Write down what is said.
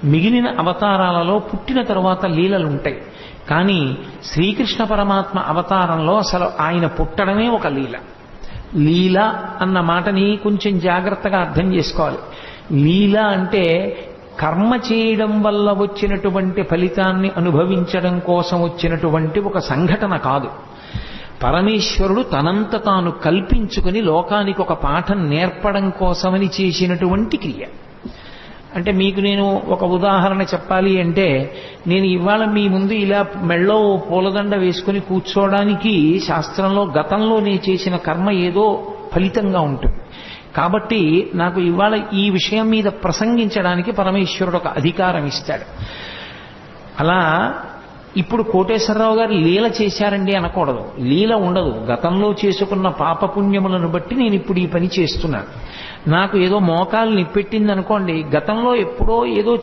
మిగిలిన అవతారాలలో పుట్టిన తరువాత లీలలుంటాయి. కానీ శ్రీకృష్ణ పరమాత్మ అవతారంలో అసలు ఆయన పుట్టడమే ఒక లీల. లీల అన్న మాటని కొంచెం జాగ్రత్తగా అర్థం చేసుకోవాలి. లీల అంటే కర్మ చేయడం వల్ల వచ్చినటువంటి ఫలితాన్ని అనుభవించడం కోసం వచ్చినటువంటి ఒక సంఘటన కాదు. పరమేశ్వరుడు తనంత తాను కల్పించుకుని లోకానికి ఒక పాఠం నేర్పడం కోసమని చేసినటువంటి క్రియ. అంటే మీకు నేను ఒక ఉదాహరణ చెప్పాలి అంటే, నేను ఇవాళ మీ ముందు ఇలా మెళ్ళో పూలదండ వేసుకుని కూర్చోవడానికి శాస్త్రంలో గతంలో నేను చేసిన కర్మ ఏదో ఫలితంగా ఉంటుంది. కాబట్టి నాకు ఇవాళ ఈ విషయం మీద ప్రసంగించడానికి పరమేశ్వరుడు ఒక అధికారం ఇస్తాడు. అలా ఇప్పుడు కోటేశ్వరరావు గారు లీల చేశారండి అనకూడదు. లీల ఉండదు. గతంలో చేసుకున్న పాపపుణ్యములను బట్టి నేను ఇప్పుడు ఈ పని చేస్తున్నాను. నాకు ఏదో మోకాలు నిప్పెట్టింది అనుకోండి, గతంలో ఎప్పుడో ఏదో